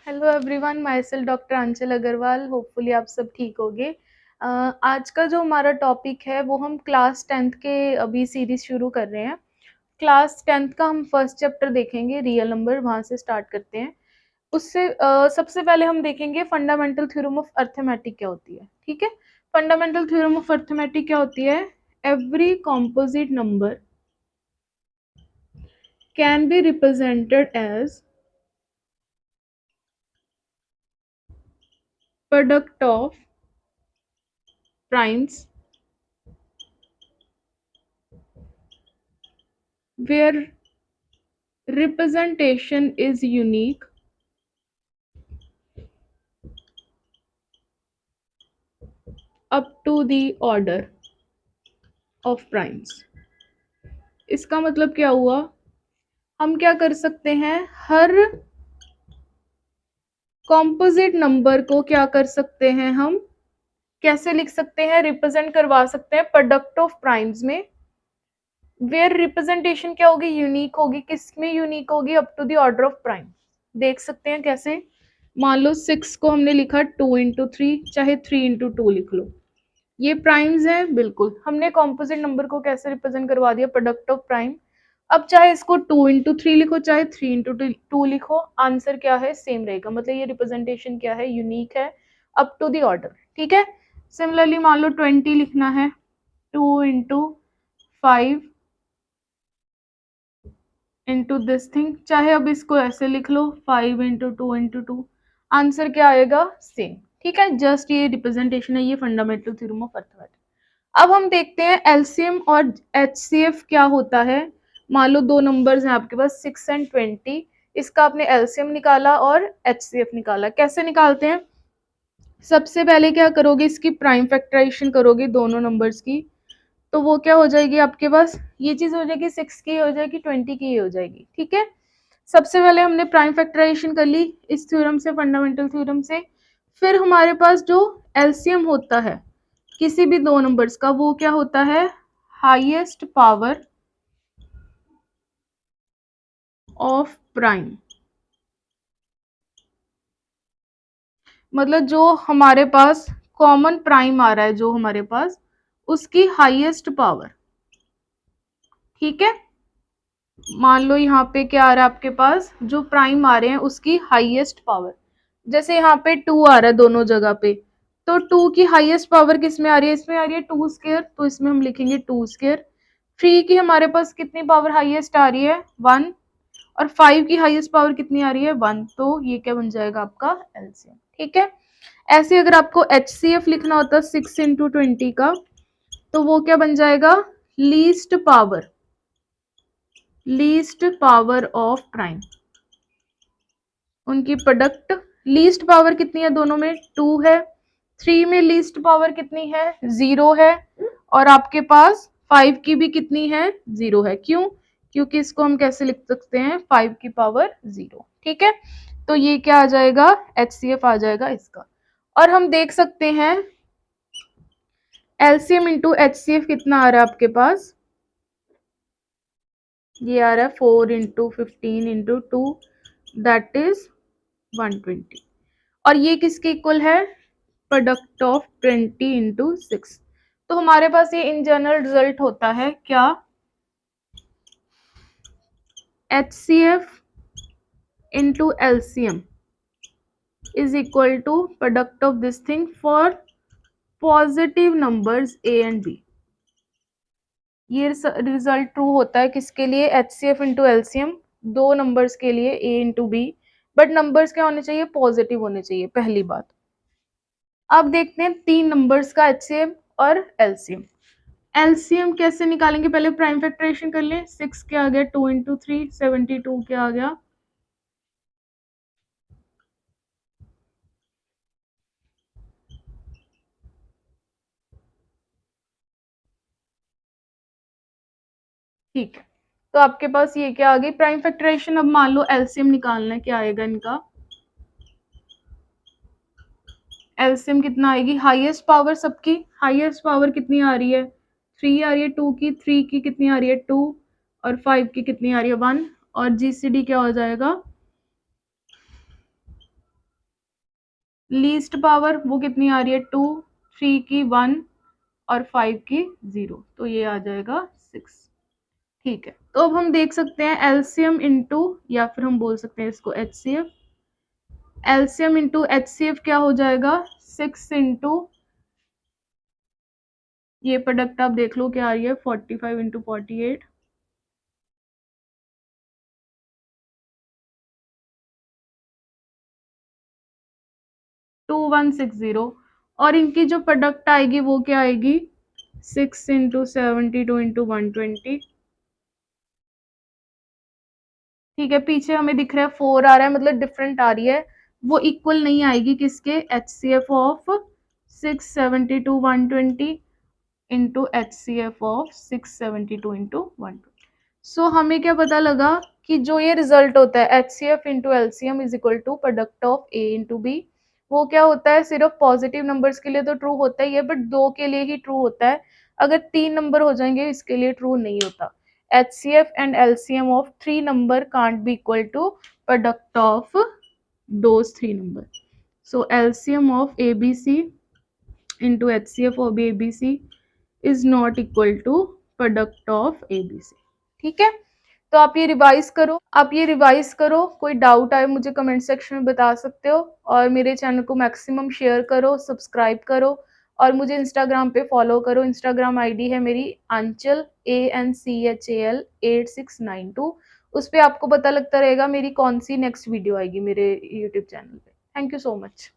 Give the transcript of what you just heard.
Hello everyone, myself doctor Anchal Agarwal. Hopefully आप सब ठीक होंगे। आज का जो हमारा टॉपिक है वो हम क्लास 10th के अभी सीरीज शुरू कर रहे हैं। क्लास 10th का हम फर्स्ट चैप्टर देखेंगे, रियल नंबर, वहाँ से स्टार्ट करते हैं। उससे सबसे पहले हम देखेंगे फंडामेंटल थ्योरम ऑफ अर्थमेटिक क्या होती है। ठीक है, फंडामेंटल थ्योरम ऑफ अर्थमेटिक क्या होती है? Every composite number can be represented as product of primes where representation is unique up to the order of primes। इसका मतलब क्या हुआ? हम क्या कर सकते हैं, हर कॉम्पोजिट नंबर को क्या कर सकते हैं, हम कैसे लिख सकते हैं, रिप्रेजेंट करवा सकते हैं प्रोडक्ट ऑफ प्राइम्स में। वेयर रिप्रेजेंटेशन क्या होगी? यूनिक होगी। किसमें यूनिक होगी? Up to the order of prime. देख सकते हैं कैसे। मान लो 6 को हमने लिखा 2 into 3, चाहे 3 into 2 लिख लो, ये प्राइम्स है। बिल्कुल, हमने कॉम्पोजिट नंबर को कैसे रिप्रेजेंट करवा दिया? Product of prime. अब चाहे इसको 2 into 3 लिखो, चाहे 3 into 2 लिखो, आंसर क्या है? सेम रहेगा। मतलब ये रिप्रेजेंटेशन क्या है? यूनिक है, अप टू द ऑर्डर। ठीक है। सिमिलरली मान लो 20 लिखना है, 2 into 5 into दिस थिंग, चाहे अब इसको ऐसे लिख लो 5 into 2 into 2, आंसर क्या आएगा? सेम। ठीक है, जस्ट ये रिप्रेजेंटेशन है, ये फंडामेंटल थ्योरम ऑफ अर्थमेटिक। अब हम देखते हैं एलसीएम और एचसीएफ क्या होता है। मान लो दो नंबर्स हैं आपके पास 6 and 20, इसका आपने एलसीएम निकाला और एचसीएफ निकाला। कैसे निकालते हैं? सबसे पहले क्या करोगे, इसकी प्राइम फैक्टराइजेशन करोगे दोनों नंबर्स की, तो वो क्या हो जाएगी आपके पास? ये चीज हो जाएगी 6 की हो जाएगी, 20 की हो जाएगी। ठीक है, सबसे पहले हमने प्राइम फैक्टराइजेशन कर ली इस थ्योरम से, फंडामेंटल थ्योरम से। फिर हमारे पास जो एलसीएम होता है किसी भी दो नंबर्स का, वो क्या होता है? Highest power of prime. मतलब जो हमारे पास कॉमन प्राइम आ रहा है, जो हमारे पास, उसकी हाईएस्ट पावर। ठीक है, मान लो यहाँ पे क्या आ रहा है आपके पास, जो प्राइम आ रहे हैं उसकी हाईएस्ट पावर। जैसे यहाँ पे 2 आ रहा है दोनों जगह पे, तो 2 की हाईएस्ट पावर किस में आ रही है? इसमें आ रही है 2 स्क्वायर, तो इसमें हम लिखेंगे 2 स्क्वायर। 3 की हमारे पास कितनी पावर हाईएस्ट आ रही है? 1। और 5 की हाईएस्ट पावर कितनी आ रही है? 1। तो ये क्या बन जाएगा आपका? एलसीएम। ठीक है, ऐसे अगर आपको एचसीएफ लिखना होता है 6 into 20 का, तो वो क्या बन जाएगा? Least power of prime. उनकी प्रोडक्ट, लीस्ट पावर कितनी है दोनों में? 2 है। 3 में लीस्ट पावर कितनी है? 0 है। और आपके पास 5 की भी कितनी है? 0 है। क्यों? क्योंकि इसको हम कैसे लिख सकते हैं? 5 की पावर 0। ठीक है, तो ये क्या आ जाएगा? एचसीएफ आ जाएगा इसका। और हम देख सकते हैं एलसीएम इंटू एचसीएफ कितना आ रहा है आपके पास? ये आ रहा है 4 into 15 into 2, दैट इज 120। और ये किसके इक्वल है? Product of 20 into 6। तो हमारे पास ये इन जनरल रिजल्ट होता है क्या? HCF into LCM is equal to product of this thing for positive numbers A and B। ये रिजल्ट ट्रू होता है किसके लिए? HCF into LCM, दो नंबर्स के लिए A into B, but numbers क्या होने चाहिए? पॉजिटिव होने चाहिए, पहली बात। अब देखते हैं तीन नंबर्स का HCF और LCM। एलसीएम कैसे निकालेंगे? पहले प्राइम फैक्टराइजेशन कर लें। 6 क्या आ गया? 2 into 3, 72 क्या आ गया? ठीक है, तो आपके पास ये क्या आ गई? Prime factorisation. अब मान लो एलसीएम निकालना है, क्या आएगा इनका? एलसीएम कितना आएगी? हाईएस्ट पावर, सबकी हाईएस्ट पावर कितनी आ रही है? 3 आ रही है। 2 की, 3 की कितनी आ रही है? 2। और 5 की कितनी आ रही है? 1। और जीसीडी क्या हो जाएगा? लीस्ट पावर वो कितनी आ रही है 2, 3 की 1 और 5 की 0, तो ये आ जाएगा 6। ठीक है, तो अब हम देख सकते हैं एलसीएम इंटू, या फिर हम बोल सकते हैं इसको एचसीएफ। एलसीएम इंटू एचसीएफ क्या हो जाएगा 6 इंटू, ये प्रोडक्ट आप देख लो क्या आ रही है 45 इंटू 48, 2160। और इनकी जो प्रोडक्ट आएगी वो क्या आएगी 6 इंटू 72 इंटू 120। ठीक है, पीछे हमें दिख रहा है 4 आ रहा है, मतलब डिफरेंट आ रही है, वो इक्वल नहीं आएगी किसके, H C F of 672 120 into H C F of 672 into 120। So हमें क्या पता लगा कि जो ये रिजल्ट होता है H C F into LCM is equal to product of A into B, वो क्या होता है सिर्फ पॉजिटिव नंबर्स के लिए तो ट्रू होता ही है, बट दो के लिए ही ट्रू होता है। अगर 3 नंबर हो जाएंगे इसके लिए ट्रू नहीं होता। HCF and LCM of 3 number can't be equal to product of those 3 number. So LCM of ABC into HCF of ABC is not equal to product of ABC। ठीक है, तो आप ये रिवाइज करो, कोई डाउट आए मुझे कमेंट सेक्शन में बता सकते हो, और मेरे चैनल को मैक्सिमम शेयर करो, सब्सक्राइब करो, और मुझे इंस्टाग्राम पे फॉलो करो। इंस्टाग्राम आईडी है मेरी आंचल ANCHAL 8692। उस पर आपको पता लगता रहेगा मेरी कौन सी नेक्स्ट वीडियो आएगी मेरे यूट्यूब चैनल पे। Thank you so much.